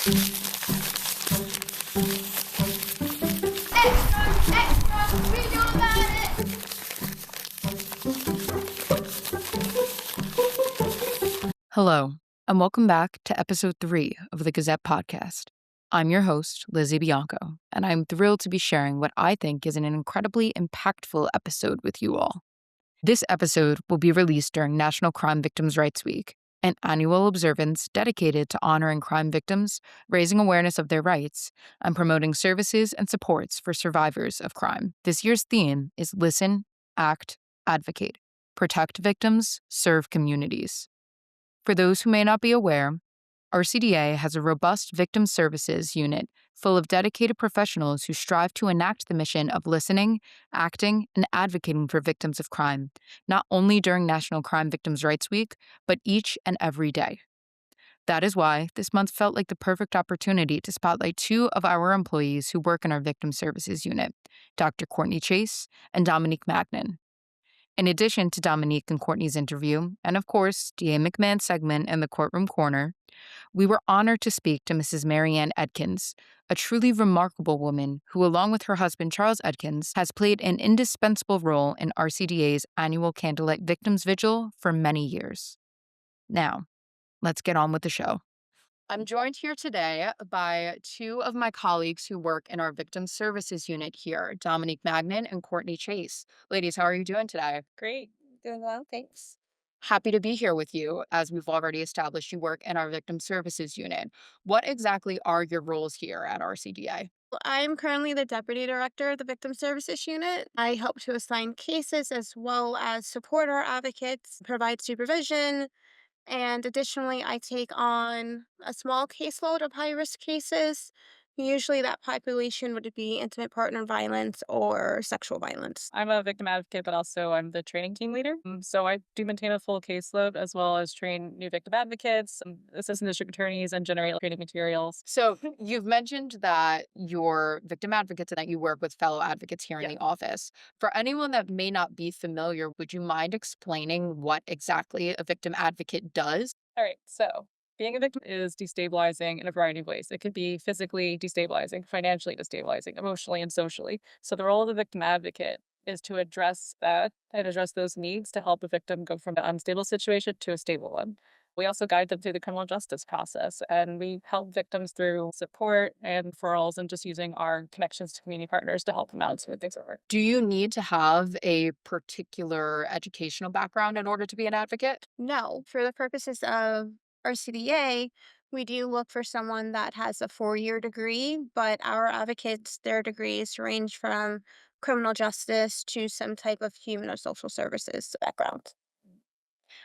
We do about it. Hello, and welcome back to episode 3 of the Gazette Podcast. I'm your host, Lizzie Bianco, and I'm thrilled to be sharing what I think is an incredibly impactful episode with you all. This episode will be released during National Crime Victims' Rights Week, an annual observance dedicated to honoring crime victims, raising awareness of their rights, and promoting services and supports for survivors of crime. This year's theme is Listen, Act, Advocate, Protect Victims, Serve Communities. For those who may not be aware, RCDA has a robust victim services unit full of dedicated professionals who strive to enact the mission of listening, acting, and advocating for victims of crime, not only during National Crime Victims' Rights Week, but each and every day. That is why this month felt like the perfect opportunity to spotlight 2 of our employees who work in our victim services unit, Dr. Courtney Chase and Dominique Magnan. In addition to Dominique and Courtney's interview, and of course, DA McMahon's segment in the Courtroom Corner, we were honored to speak to Mrs. Ann Edkins, a truly remarkable woman who, along with her husband Charles Edkins, has played an indispensable role in RCDA's annual Candlelight Victims Vigil for many years. Now, let's get on with the show. I'm joined here today by 2 of my colleagues who work in our victim services unit here, Dominique Magnan and Courtney Chase. Ladies, how are you doing today? Great. Doing well, thanks. Happy to be here with you. As we've already established, you work in our victim services unit. What exactly are your roles here at RCDA? I'm currently the Deputy Director of the Victim Services Unit. I help to assign cases as well as support our advocates, provide supervision, and additionally, I take on a small caseload of high-risk cases. Usually that population would be intimate partner violence or sexual violence. I'm a victim advocate, but also I'm the training team leader. So I do maintain a full caseload as well as train new victim advocates, assistant district attorneys, and generate training materials. So you've mentioned that you're victim advocates and that you work with fellow advocates here in the office. For anyone that may not be familiar, would you mind explaining what exactly a victim advocate does? All right, so being a victim is destabilizing in a variety of ways. It could be physically destabilizing, financially destabilizing, emotionally and socially. So the role of the victim advocate is to address that and address those needs to help a victim go from an unstable situation to a stable one. We also guide them through the criminal justice process, and we help victims through support and referrals and just using our connections to community partners to help them out so things over. Do you need to have a particular educational background in order to be an advocate? No, for the purposes of RCDA, we do look for someone that has a 4-year degree, but our advocates, their degrees range from criminal justice to some type of human or social services background.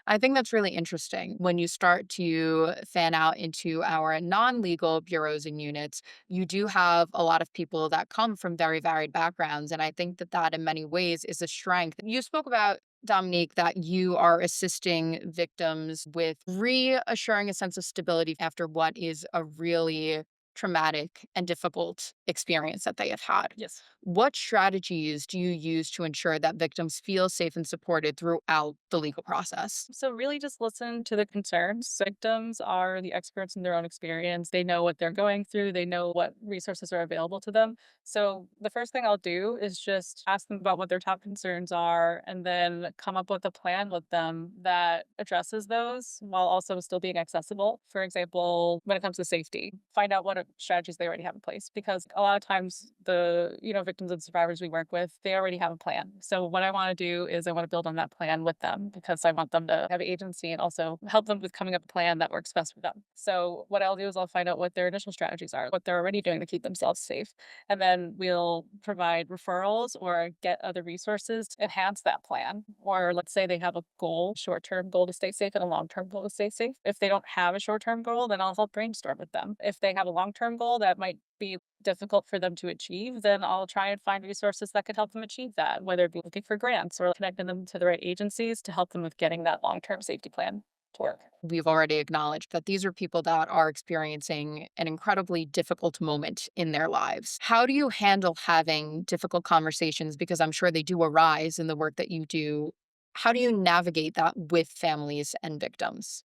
I think that's really interesting. When you start to fan out into our non-legal bureaus and units, you do have a lot of people that come from very varied backgrounds. And I think that that in many ways is a strength. You spoke about, Dominique, that you are assisting victims with reassuring a sense of stability after what is a really traumatic and difficult experience that they have had. Yes. What strategies do you use to ensure that victims feel safe and supported throughout the legal process? So really just listen to the concerns. Victims are the experts in their own experience. They know what they're going through. They know what resources are available to them. So the first thing I'll do is just ask them about what their top concerns are and then come up with a plan with them that addresses those while also still being accessible. For example, when it comes to safety, find out what strategies they already have in place, because a lot of times the victims and survivors we work with, they already have a plan. So what I want to do is I want to build on that plan with them because I want them to have agency and also help them with coming up with a plan that works best for them. So what I'll do is I'll find out what their initial strategies are, what they're already doing to keep themselves safe, and then we'll provide referrals or get other resources to enhance that plan. Or let's say they have a goal, short-term goal to stay safe and a long-term goal to stay safe. If they don't have a short-term goal, then I'll help brainstorm with them. If they have a long-term goal that might be difficult for them to achieve, then I'll try and find resources that could help them achieve that, whether it be looking for grants or connecting them to the right agencies to help them with getting that long-term safety plan to work. We've already acknowledged that these are people that are experiencing an incredibly difficult moment in their lives. How do you handle having difficult conversations? Because I'm sure they do arise in the work that you do. How do you navigate that with families and victims?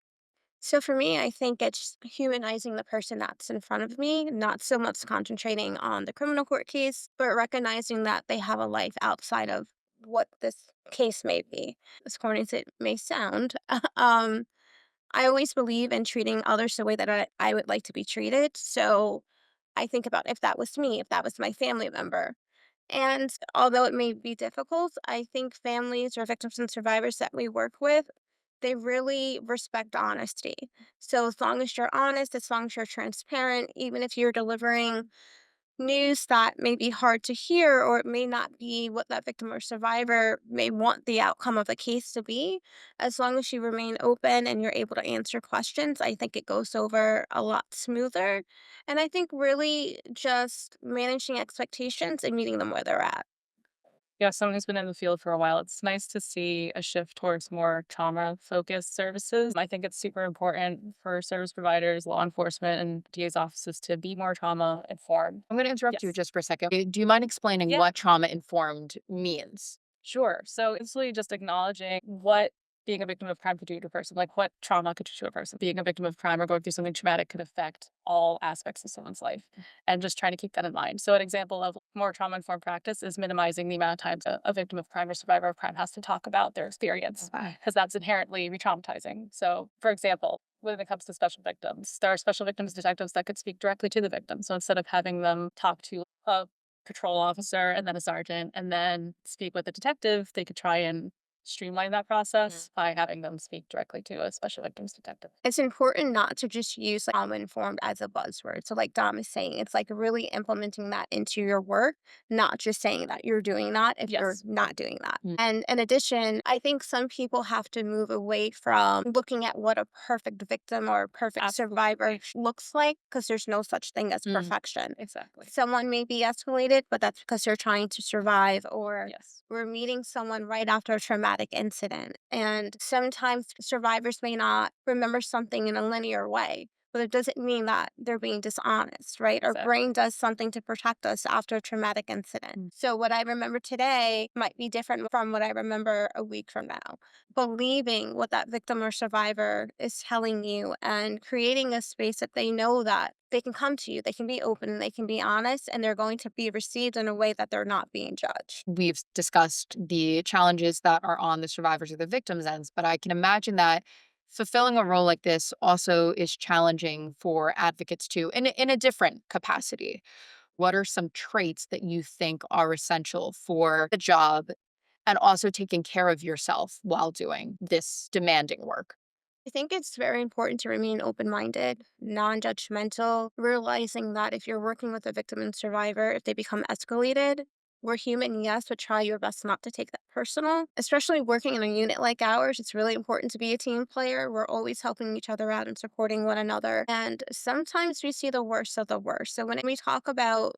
So for me, I think it's humanizing the person that's in front of me, not so much concentrating on the criminal court case, but recognizing that they have a life outside of what this case may be. As corny as it may sound, I always believe in treating others the way that I would like to be treated. So I think about if that was me, if that was my family member. And although it may be difficult, I think families or victims and survivors that we work with, they really respect honesty. So as long as you're honest, as long as you're transparent, even if you're delivering news that may be hard to hear or it may not be what that victim or survivor may want the outcome of the case to be, as long as you remain open and you're able to answer questions, I think it goes over a lot smoother. And I think really just managing expectations and meeting them where they're at. Yeah, someone who's been in the field for a while, it's nice to see a shift towards more trauma-focused services. I think it's super important for service providers, law enforcement, and DA's offices to be more trauma informed. I'm going to interrupt you Yes. just for a second. Do you mind explaining Yeah. what trauma informed means? Sure. So it's really just acknowledging what being a victim of crime could do to a person, like what trauma could do to a person. Being a victim of crime or going through something traumatic could affect all aspects of someone's life, and just trying to keep that in mind. So, an example of more trauma informed practice is minimizing the amount of times a victim of crime or survivor of crime has to talk about their experience, Okay. because that's inherently re traumatizing. So, for example, when it comes to special victims, there are special victims detectives that could speak directly to the victim. So, instead of having them talk to a patrol officer and then a sergeant and then speak with a detective, they could try and streamline that process by having them speak directly to a special victims detective. It's important not to just use like, trauma informed as a buzzword. So, like Dom is saying, it's like really implementing that into your work, not just saying that you're doing that if you're Yes. not doing that. Mm. And in addition, I think some people have to move away from looking at what a perfect victim or a perfect survivor Absolutely. looks like, because there's no such thing as Mm. perfection. Exactly. Someone may be escalated, but that's because they're trying to survive, or Yes. we're meeting someone right after a traumatic incident. And sometimes survivors may not remember something in a linear way, but it doesn't mean that they're being dishonest, right? Our Exactly. brain does something to protect us after a traumatic incident. Mm. So what I remember today might be different from what I remember a week from now. Believing what that victim or survivor is telling you and creating a space that they know that they can come to you, they can be open, and they can be honest, and they're going to be received in a way that they're not being judged. We've discussed the challenges that are on the survivors or the victims' ends, but I can imagine that fulfilling a role like this also is challenging for advocates too, in a different capacity. What are some traits that you think are essential for the job and also taking care of yourself while doing this demanding work? I think it's very important to remain open minded, non judgmental, realizing that if you're working with a victim and survivor, if they become escalated, we're human, yes, but try your best not to take that personal. Especially working in a unit like ours, it's really important to be a team player. We're always helping each other out and supporting one another. And sometimes we see the worst of the worst. So when we talk about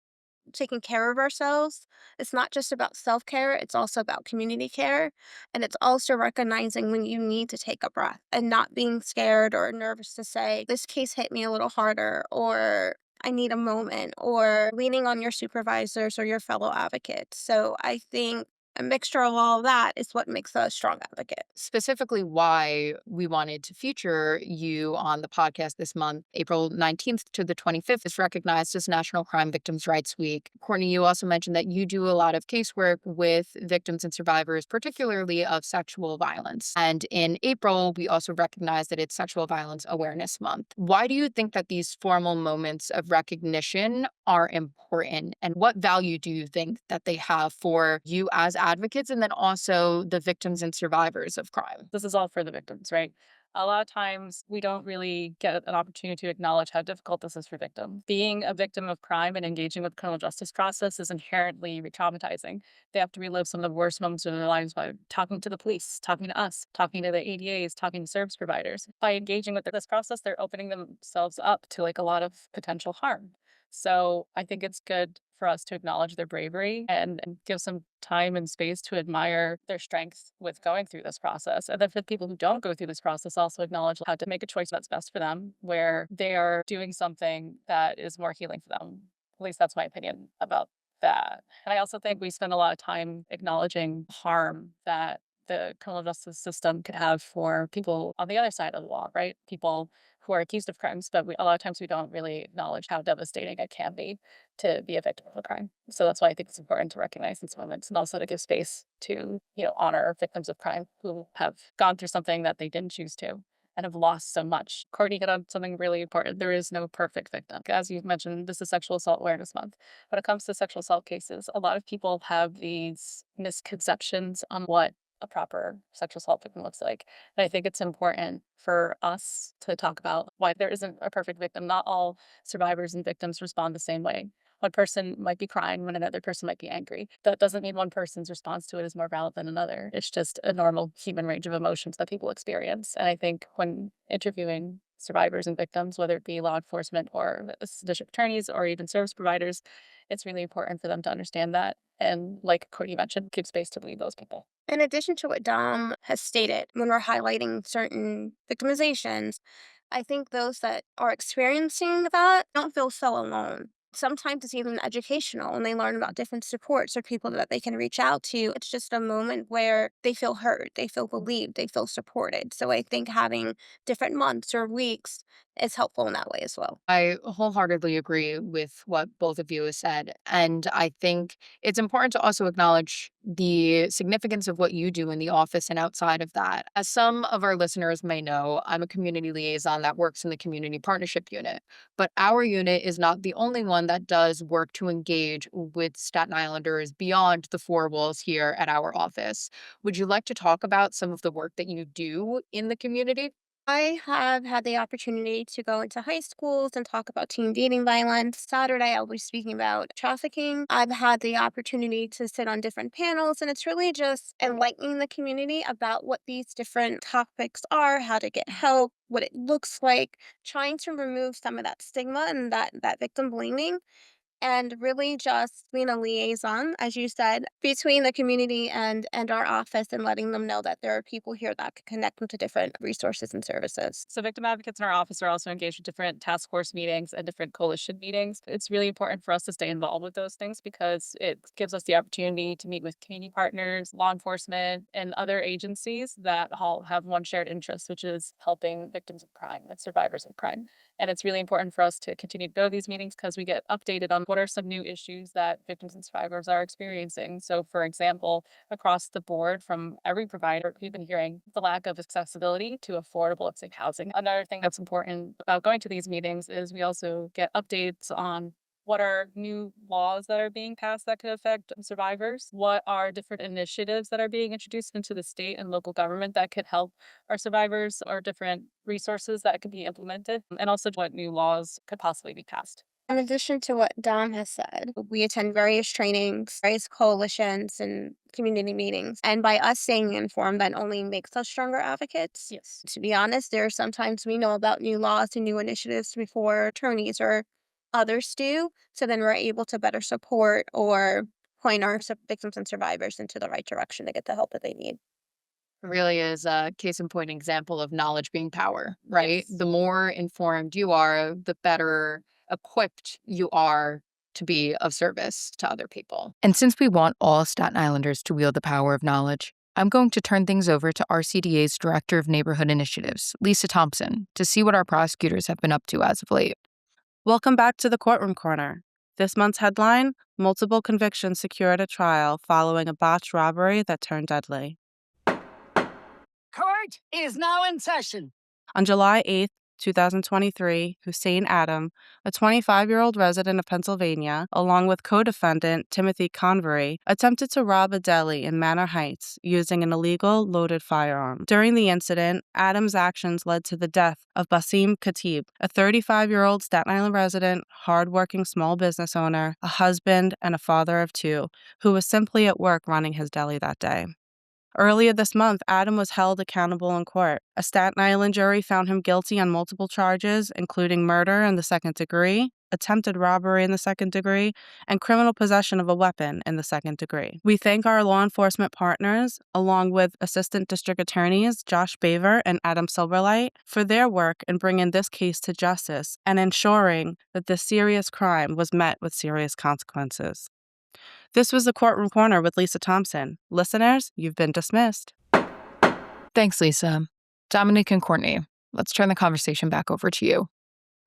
taking care of ourselves, it's not just about self care, it's also about community care. And it's also recognizing when you need to take a breath and not being scared or nervous to say, this case hit me a little harder, or I need a moment, or leaning on your supervisors or your fellow advocates. So I think a mixture of all of that is what makes a strong advocate. Specifically, why we wanted to feature you on the podcast this month, April 19th to the 25th, is recognized as National Crime Victims' Rights Week. Courtney, you also mentioned that you do a lot of casework with victims and survivors, particularly of sexual violence. And in April, we also recognize that it's Sexual Violence Awareness Month. Why do you think that these formal moments of recognition are important? And what value do you think that they have for you as advocates and then also the victims and survivors of crime? This is all for the victims, right? A lot of times we don't really get an opportunity to acknowledge how difficult this is for victims. Being a victim of crime and engaging with the criminal justice process is inherently re-traumatizing. They have to relive some of the worst moments of their lives by talking to the police, talking to us, talking to the ADAs, talking to service providers. By engaging with this process, they're opening themselves up to like a lot of potential harm. So I think it's good for us to acknowledge their bravery and give some time and space to admire their strength with going through this process. And then for the people who don't go through this process, also acknowledge how to make a choice that's best for them, where they are doing something that is more healing for them. At least that's my opinion about that. And I also think we spend a lot of time acknowledging harm that the criminal justice system could have for people on the other side of the law, right? People who are accused of crimes, but a lot of times we don't really acknowledge how devastating it can be to be a victim of a crime. So that's why I think it's important to recognize these moments and also to give space to, honor victims of crime who have gone through something that they didn't choose to and have lost so much. Courtney hit on something really important. There is no perfect victim. As you've mentioned, this is Sexual Assault Awareness Month. When it comes to sexual assault cases, a lot of people have these misconceptions on what a proper sexual assault victim looks like. And I think it's important for us to talk about why there isn't a perfect victim. Not all survivors and victims respond the same way. One person might be crying when another person might be angry. That doesn't mean one person's response to it is more valid than another. It's just a normal human range of emotions that people experience. And I think when interviewing survivors and victims, whether it be law enforcement or district attorneys or even service providers, it's really important for them to understand that. And like Courtney mentioned, give space to lead those people. In addition to what Dom has stated, when we're highlighting certain victimizations, I think those that are experiencing that don't feel so alone. Sometimes it's even educational and they learn about different supports or people that they can reach out to. It's just a moment where they feel heard, they feel believed, they feel supported. So I think having different months or weeks is helpful in that way as well. I wholeheartedly agree with what both of you have said. And I think it's important to also acknowledge the significance of what you do in the office and outside of that. As some of our listeners may know, I'm a community liaison that works in the community partnership unit. But our unit is not the only one that does work to engage with Staten Islanders beyond the four walls here at our office. Would you like to talk about some of the work that you do in the community? I have had the opportunity to go into high schools and talk about teen dating violence. Saturday, I'll be speaking about trafficking. I've had the opportunity to sit on different panels, and it's really just enlightening the community about what these different topics are, how to get help, what it looks like, trying to remove some of that stigma and that victim blaming and really just being a liaison, as you said, between the community and our office and letting them know that there are people here that can connect them to different resources and services. So victim advocates in our office are also engaged with different task force meetings and different coalition meetings. It's really important for us to stay involved with those things because it gives us the opportunity to meet with community partners, law enforcement, and other agencies that all have one shared interest, which is helping victims of crime and survivors of crime. And it's really important for us to continue to go to these meetings because we get updated on what are some new issues that victims and survivors are experiencing. So, for example, across the board from every provider, we've been hearing the lack of accessibility to affordable and safe housing. Another thing that's important about going to these meetings is we also get updates on what are new laws that are being passed that could affect survivors? What are different initiatives that are being introduced into the state and local government that could help our survivors, or different resources that could be implemented? And also what new laws could possibly be passed. In addition to what Dom has said, we attend various trainings, various coalitions, and community meetings. And by us staying informed, that only makes us stronger advocates. Yes. To be honest, there are sometimes we know about new laws and new initiatives before attorneys or others do. So then we're able to better support or point our victims and survivors into the right direction to get the help that they need. Really is a case in point example of knowledge being power, right? Yes. The more informed you are, the better equipped you are to be of service to other people. And since we want all Staten Islanders to wield the power of knowledge, I'm going to turn things over to RCDA's Director of Neighborhood Initiatives, Lisa Thompson, to see what our prosecutors have been up to as of late. Welcome back to the Courtroom Corner. This month's headline: multiple convictions secured at trial following a botched robbery that turned deadly. Court is now in session. On July 8th, 2023, Hussein Adam, a 25-year-old resident of Pennsylvania, along with co-defendant Timothy Convery, attempted to rob a deli in Manor Heights using an illegal loaded firearm. During the incident, Adam's actions led to the death of Basim Khatib, a 35-year-old Staten Island resident, hardworking small business owner, a husband, and a father of two, who was simply at work running his deli that day. Earlier this month, Adam was held accountable in court. A Staten Island jury found him guilty on multiple charges, including murder in the second degree, attempted robbery in the second degree, and criminal possession of a weapon in the second degree. We thank our law enforcement partners, along with Assistant District Attorneys Josh Baver and Adam Silverlight, for their work in bringing this case to justice and ensuring that this serious crime was met with serious consequences. This was the Courtroom Corner with Lisa Thompson. Listeners, you've been dismissed. Thanks, Lisa. Dominique and Courtney, let's turn the conversation back over to you.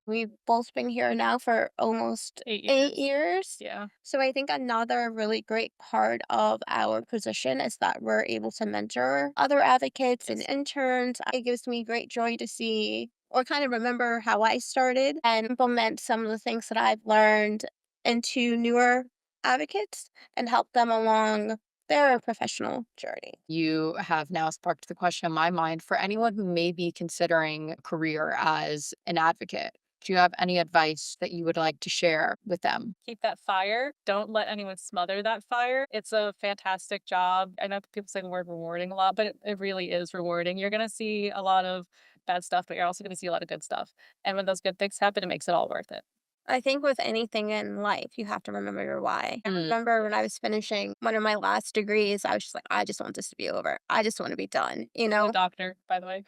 We've both been here now for almost 8 years. Yeah. So I think another really great part of our position is that we're able to mentor other advocates and Yes. interns. It gives me great joy to see or kind of remember how I started and implement some of the things that I've learned into newer advocates and help them along their professional journey. You have now sparked the question in my mind for anyone who may be considering a career as an advocate. Do you have any advice that you would like to share with them? Keep that fire. Don't let anyone smother that fire. It's a fantastic job. I know people say the word rewarding a lot, but it really is rewarding. You're going to see a lot of bad stuff, but you're also going to see a lot of good stuff. And when those good things happen, it makes it all worth it. I think with anything in life, you have to remember your why. I Mm. remember when I was finishing one of my last degrees, I was just like, I just want this to be over. I just want to be done, you I'm know? a doctor, by the way.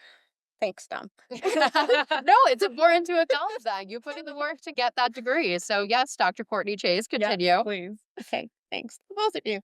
Thanks, Dom. No, it's important to acknowledge that. You put in the work to get that degree. So, yes, Dr. Courtney Chase, continue. Yeah, please. Okay, thanks. Both of you.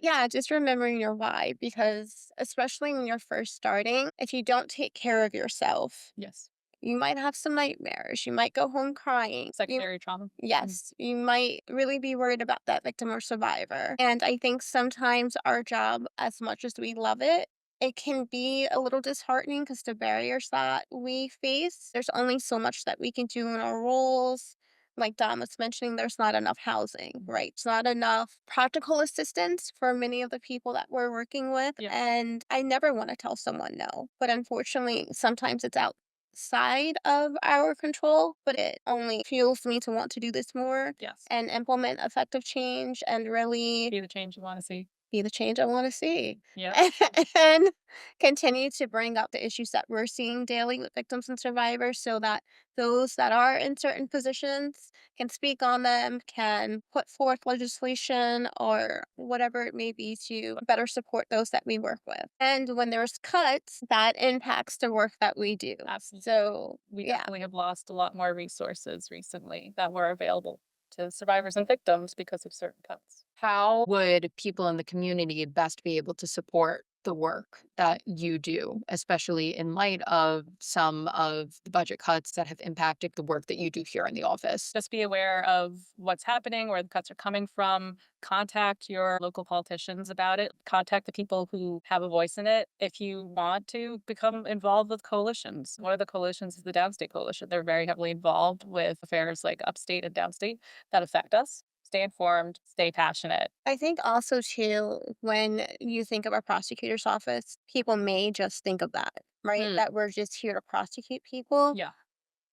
Yeah, just remembering your why, because especially when you're first starting, if you don't take care of yourself, Yes. you might have some nightmares. You might go home crying. Secondary trauma. Yes, you might really be worried about that victim or survivor. And I think sometimes our job, as much as we love it, it can be a little disheartening because the barriers that we face, there's only so much that we can do in our roles. Like Dom was mentioning, there's not enough housing, right? It's not enough practical assistance for many of the people that we're working with. Yeah. And I never want to tell someone no. But unfortunately, sometimes it's outside of our control, but it only fuels me to want to do this more Yes. and implement effective change and really Be the change you want to see. be the change I want to see. Yeah. And continue to bring up the issues that we're seeing daily with victims and survivors so that those that are in certain positions can speak on them, can put forth legislation or whatever it may be to better support those that we work with. And when there's cuts, that impacts the work that we do. Absolutely. So, We yeah. definitely have lost a lot more resources recently that were available to survivors and victims because of certain cuts. How would people in the community best be able to support the work that you do, especially in light of some of the budget cuts that have impacted the work that you do here in the office? Just be aware of what's happening, where the cuts are coming from. Contact your local politicians about it. Contact the people who have a voice in it. If you want to become involved with coalitions, one of the coalitions is the Downstate Coalition. They're very heavily involved with affairs like upstate and downstate that affect us. Stay informed, stay passionate. I think also too, when you think of a prosecutor's office, people may just think of that, right? Mm. That we're just here to prosecute people. Yeah.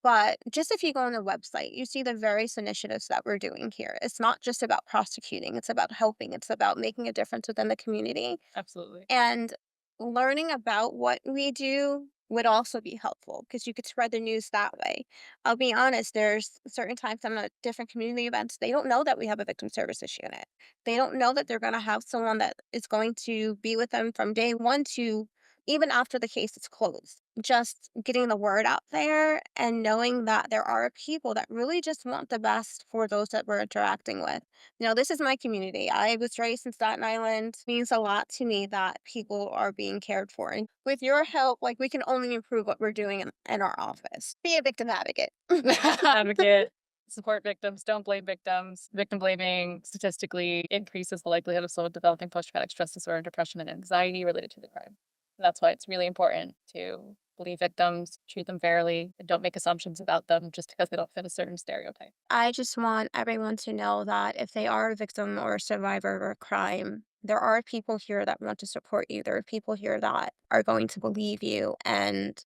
But just if you go on the website, you see the various initiatives that we're doing here. It's not just about prosecuting, it's about helping, it's about making a difference within the community. Absolutely. And learning about what we do would also be helpful because you could spread the news that way. I'll be honest, there's certain times I'm at different community events, they don't know that we have a victim services unit. They don't know that they're going to have someone that is going to be with them from day one to even after the case is closed. Just getting the word out there and knowing that there are people that really just want the best for those that we're interacting with. You know, this is my community. I was raised in Staten Island. It means a lot to me that people are being cared for. And with your help, like we can only improve what we're doing in our office. Be a victim advocate. Advocate. Support victims. Don't blame victims. Victim blaming statistically increases the likelihood of someone developing post-traumatic stress disorder, depression, and anxiety related to the crime. And that's why it's really important to believe victims, treat them fairly, and don't make assumptions about them just because they don't fit a certain stereotype. I just want everyone to know that if they are a victim or a survivor of a crime, there are people here that want to support you. There are people here that are going to believe you and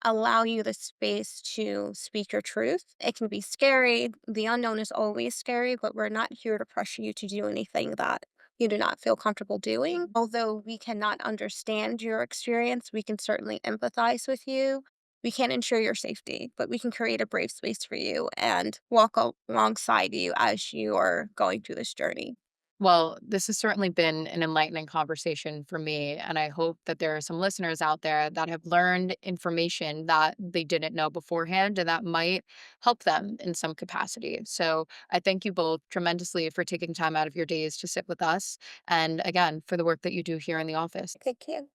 allow you the space to speak your truth. It can be scary. The unknown is always scary, but we're not here to pressure you to do anything that you do not feel comfortable doing. Although we cannot understand your experience, we can certainly empathize with you. We can't ensure your safety, but we can create a brave space for you and walk alongside you as you are going through this journey. Well, this has certainly been an enlightening conversation for me. And I hope that there are some listeners out there that have learned information that they didn't know beforehand and that might help them in some capacity. So I thank you both tremendously for taking time out of your days to sit with us. And again, for the work that you do here in the office. Thank you.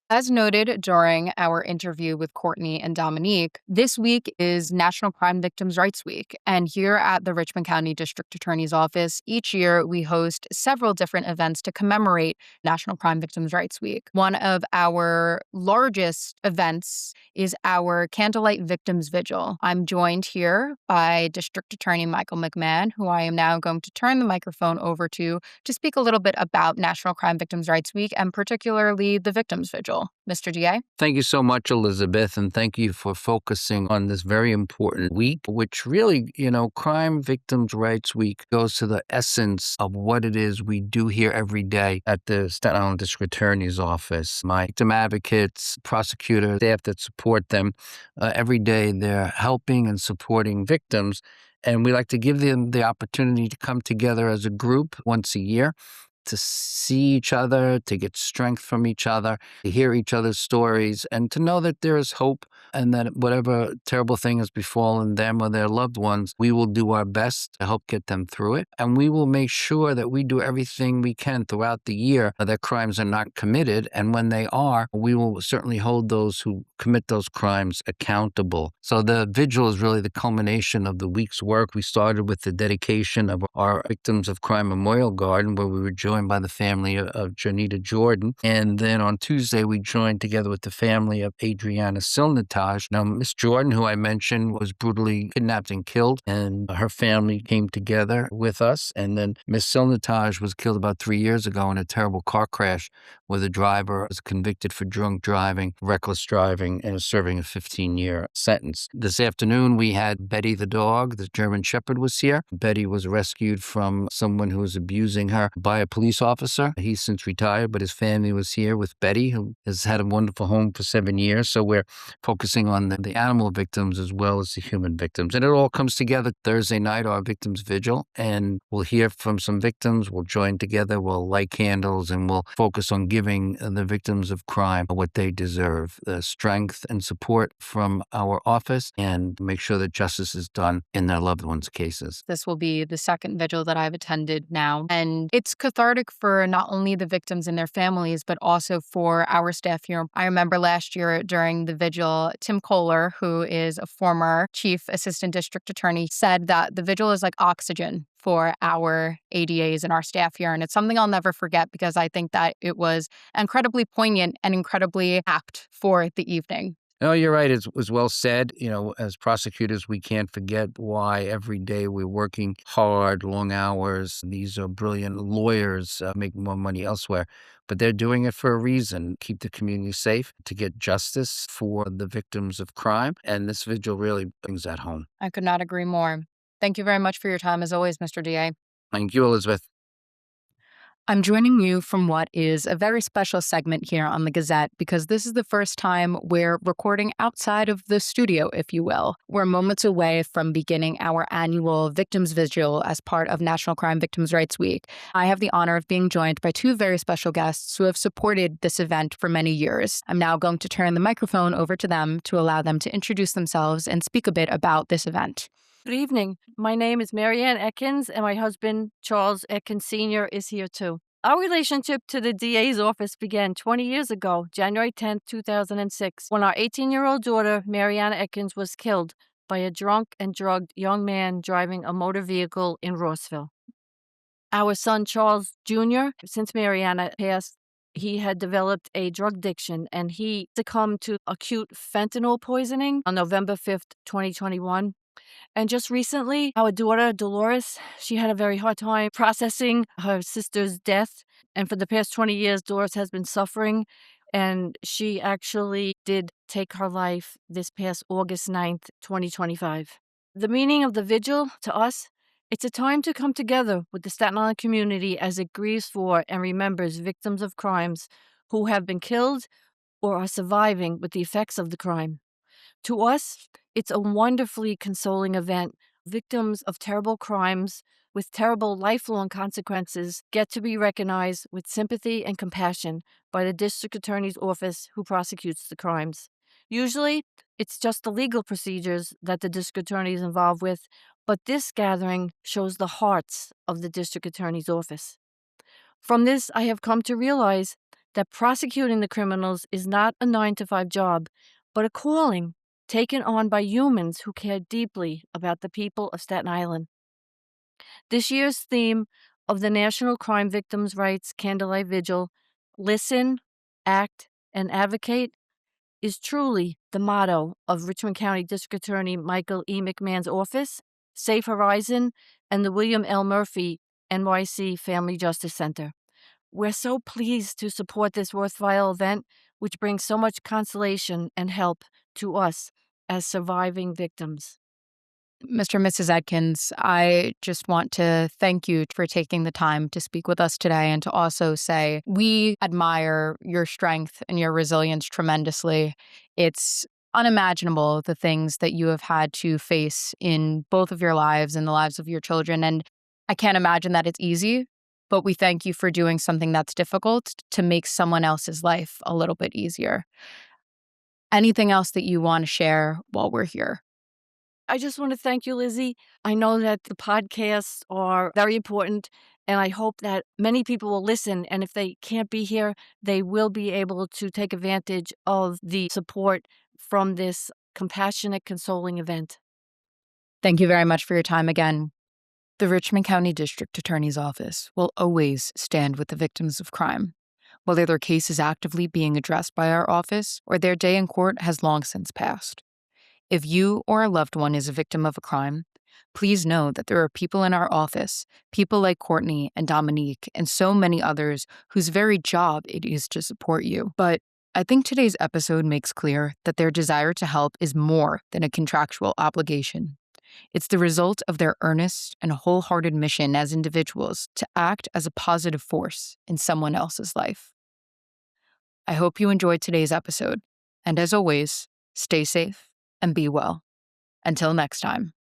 As noted during our interview with Courtney and Dominique, this week is National Crime Victims' Rights Week. And here at the Richmond County District Attorney's Office, each year we host several different events to commemorate National Crime Victims' Rights Week. One of our largest events is our Candlelight Victims Vigil. I'm joined here by District Attorney Michael McMahon, who I am now going to turn the microphone over to speak a little bit about National Crime Victims' Rights Week and particularly the Victims Vigil. Mr. DA? Thank you so much, Elizabeth, and thank you for focusing on this very important week, which really, Crime Victims' Rights Week goes to the essence of what it is we do here every day at the Staten Island District Attorney's Office. My victim advocates, prosecutors, staff that support them, every day they're helping and supporting victims, and we like to give them the opportunity to come together as a group once a year to see each other, to get strength from each other, to hear each other's stories, and to know that there is hope and that whatever terrible thing has befallen them or their loved ones, we will do our best to help get them through it. And we will make sure that we do everything we can throughout the year that crimes are not committed. And when they are, we will certainly hold those who commit those crimes accountable. So the vigil is really the culmination of the week's work. We started with the dedication of our Victims of Crime Memorial Garden, where we were joined by the family of Janita Jordan. And then on Tuesday, we joined together with the family of Adriana Silnatage. Now, Miss Jordan, who I mentioned, was brutally kidnapped and killed, and her family came together with us. And then Miss Silnatage was killed about 3 years ago in a terrible car crash where the driver was convicted for drunk driving, reckless driving, and is serving a 15-year sentence. This afternoon, we had Betty the dog. The German Shepherd was here. Betty was rescued from someone who was abusing her by a police officer. He's since retired, but his family was here with Betty, who has had a wonderful home for 7 years. So we're focusing on the animal victims as well as the human victims. And it all comes together Thursday night, our Victims Vigil, and we'll hear from some victims. We'll join together, we'll light candles, and we'll focus on giving the victims of crime what they deserve, the strength and support from our office, and make sure that justice is done in their loved ones' cases. This will be the second vigil that I've attended now, and it's cathartic for not only the victims and their families, but also for our staff here. I remember last year during the vigil, Tim Kohler, who is a former chief assistant district attorney, said that the vigil is like oxygen for our ADAs and our staff here. And it's something I'll never forget because I think that it was incredibly poignant and incredibly apt for the evening. No, you're right. It was well said. As prosecutors, we can't forget why every day we're working hard, long hours. These are brilliant lawyers making more money elsewhere, but they're doing it for a reason, keep the community safe, to get justice for the victims of crime. And this vigil really brings that home. I could not agree more. Thank you very much for your time, as always, Mr. DA. Thank you, Elizabeth. I'm joining you from what is a very special segment here on the Gazette because this is the first time we're recording outside of the studio, if you will. We're moments away from beginning our annual Victims Vigil as part of National Crime Victims' Rights Week. I have the honor of being joined by two very special guests who have supported this event for many years. I'm now going to turn the microphone over to them to allow them to introduce themselves and speak a bit about this event. Good evening. My name is Ann Edkins, and my husband, Charles Edkins Sr, is here too. Our relationship to the DA's office began 20 years ago, January 10, 2006, when our 18-year-old daughter, Mariana Edkins, was killed by a drunk and drugged young man driving a motor vehicle in Rossville. Our son, Charles Jr., since Mariana passed, he had developed a drug addiction, and he succumbed to acute fentanyl poisoning on November 5th, 2021. And just recently, our daughter, Dolores, she had a very hard time processing her sister's death. And for the past 20 years, Dolores has been suffering. And she actually did take her life this past August 9th, 2025. The meaning of the vigil to us, it's a time to come together with the Staten Island community as it grieves for and remembers victims of crimes who have been killed or are surviving with the effects of the crime. To us, it's a wonderfully consoling event. Victims of terrible crimes with terrible lifelong consequences get to be recognized with sympathy and compassion by the district attorney's office who prosecutes the crimes. Usually, it's just the legal procedures that the district attorney is involved with, but this gathering shows the hearts of the district attorney's office. From this, I have come to realize that prosecuting the criminals is not a 9-to-5 job, but a calling taken on by humans who care deeply about the people of Staten Island. This year's theme of the National Crime Victims' Rights Candlelight Vigil, Listen, Act, and Advocate, is truly the motto of Richmond County District Attorney Michael E. McMahon's office, Safe Horizon, and the William L. Murphy NYC Family Justice Center. We're so pleased to support this worthwhile event, which brings so much consolation and help to us as surviving victims. Mr. and Mrs. Edkins, I just want to thank you for taking the time to speak with us today, and to also say we admire your strength and your resilience tremendously. It's unimaginable the things that you have had to face in both of your lives and the lives of your children, and I can't imagine that it's easy, but we thank you for doing something that's difficult to make someone else's life a little bit easier. Anything else that you want to share while we're here? I just want to thank you, Lizzie. I know that the podcasts are very important, and I hope that many people will listen. And if they can't be here, they will be able to take advantage of the support from this compassionate, consoling event. Thank you very much for your time again. The Richmond County District Attorney's Office will always stand with the victims of crime, whether their case is actively being addressed by our office or their day in court has long since passed. If you or a loved one is a victim of a crime, please know that there are people in our office, people like Courtney and Dominique and so many others whose very job it is to support you. But I think today's episode makes clear that their desire to help is more than a contractual obligation. It's the result of their earnest and wholehearted mission as individuals to act as a positive force in someone else's life. I hope you enjoyed today's episode, and as always, stay safe and be well. Until next time.